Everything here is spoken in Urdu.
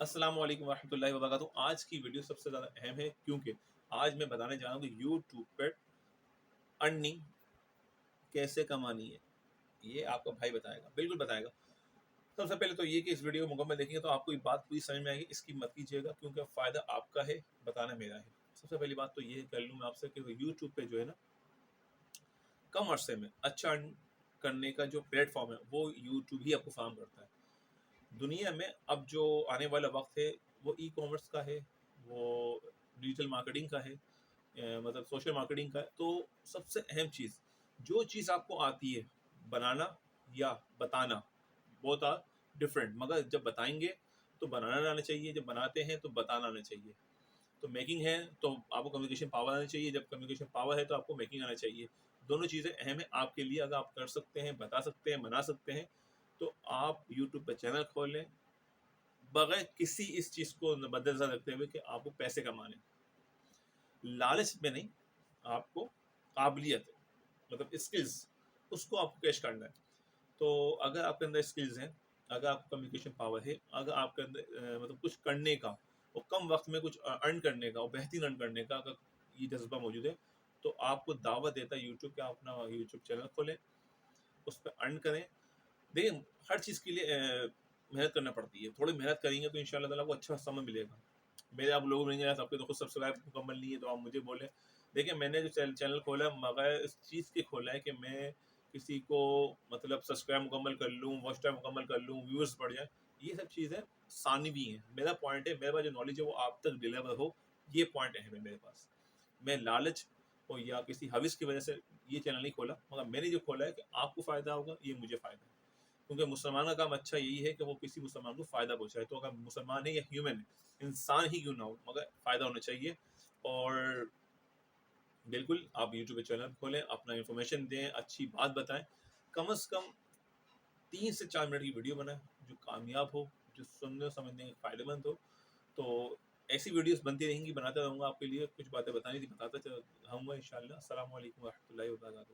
السلام علیکم ورحمۃ اللہ وبرکاتہ۔ آج کی ویڈیو سب سے زیادہ اہم ہے کیونکہ آج میں بتانے جا رہا ہوں کہ یوٹیوب پر ارننگ کیسے کمانی ہے۔ یہ آپ کا بھائی بتائے گا، بالکل بتائے گا۔ سب سے پہلے تو یہ کہ اس ویڈیو کو مکمل دیکھیں گے تو آپ کو یہ بات پوری سمجھ میں آئے گی، اس کی مت کیجیے گا کیونکہ فائدہ آپ کا ہے، بتانا میرا ہے۔ سب سے پہلی بات تو یہ کر لوں میں آپ سے کہ یوٹیوب پہ جو ہے نا، کم عرصے میں اچھا ارن کرنے کا جو پلیٹ فارم ہے وہ یوٹیوب ہی آپ کو فراہم کرتا ہے۔ دنیا میں اب جو آنے والا وقت ہے وہ ای کامرس کا ہے، وہ ڈیجیٹل مارکیٹنگ کا ہے، مطلب سوشل مارکیٹنگ کا ہے۔ تو سب سے اہم چیز، جو چیز آپ کو آتی ہے بنانا یا بتانا، بہت آر ڈفرینٹ، مگر جب بتائیں گے تو بنانا آنا چاہیے، جب بناتے ہیں تو بتانا آنا چاہیے۔ تو میکنگ ہے تو آپ کو کمیونیکیشن پاور آنا چاہیے، جب کمیونیکیشن پاور ہے تو آپ کو میکنگ آنا چاہیے۔ دونوں چیزیں اہم ہیں آپ کے لیے۔ اگر آپ کر سکتے ہیں، بتا سکتے ہیں، بنا سکتے ہیں تو آپ یوٹیوب پہ چینل کھول لیں بغیر کسی اس چیز کو مد نظر رکھتے ہوئے کہ آپ کو پیسے کمانے، لالچ میں نہیں، آپ کو قابلیت مطلب اسکلز، اس کو آپ کو پیش کرنا ہے۔ تو اگر آپ کے اندر اسکلز ہیں، اگر آپ کو کمیونیکیشن پاور ہے، اگر آپ کے اندر مطلب کچھ کرنے کا اور کم وقت میں کچھ ارن کرنے کا اور بہترین ارن کرنے کا اگر یہ جذبہ موجود ہے تو آپ کو دعوت دیتا ہے یوٹیوب کہ آپ اپنا یوٹیوب چینل کھولیں، اس پہ ارن کریں۔ دیکھیں، ہر چیز کے لیے محنت کرنا پڑتی ہے، تھوڑی محنت کریں گے تو ان شاء اللہ تعالیٰ کو اچھا سمے ملے گا۔ میرے آپ لوگ ملیں گے، آپ کے تو خود سبسکرائب مکمل نہیں ہے تو آپ مجھے بولیں۔ دیکھیں، میں نے جو چینل کھولا ہے مگر اس چیز کے کھولا ہے کہ میں کسی کو مطلب سبسکرائب مکمل کر لوں، واچ ٹائم مکمل کر لوں، ویورز بڑھ جائیں، یہ سب چیزیں ثانوی ہیں۔ میرا پوائنٹ ہے، میرے پاس جو نالج ہے وہ آپ تک ڈیلیور ہو، یہ پوائنٹ اہم ہے میرے پاس۔ میں لالچ ہو یا کسی حوث کی وجہ سے یہ چینل نہیں کھولا، مگر میں نے جو کھولا ہے کہ آپ کو فائدہ ہوگا، یہ مجھے فائدہ ہے۔ کیونکہ مسلمان کا کام اچھا یہی ہے کہ وہ کسی مسلمان کو فائدہ پہنچائے۔ تو اگر مسلمان ہے یا ہیومن ہے، انسان ہی کیوں نہ ہو، مگر فائدہ ہونا چاہیے۔ اور بالکل آپ یوٹیوب پہ چینل کھولیں، اپنا انفارمیشن دیں، اچھی بات بتائیں، کم از کم 3 سے 4 منٹ کی ویڈیو بنائیں جو کامیاب ہو، جو سننے سمجھنے کے فائدے مند ہو۔ تو ایسی ویڈیوز بنتی رہیں گی، بناتا رہوں گا آپ کے لیے، کچھ باتیں بتانی تھی بتاتا رہوں گا انشاءاللہ۔ السلام علیکم ورحمۃ اللہ وبرکاتہ۔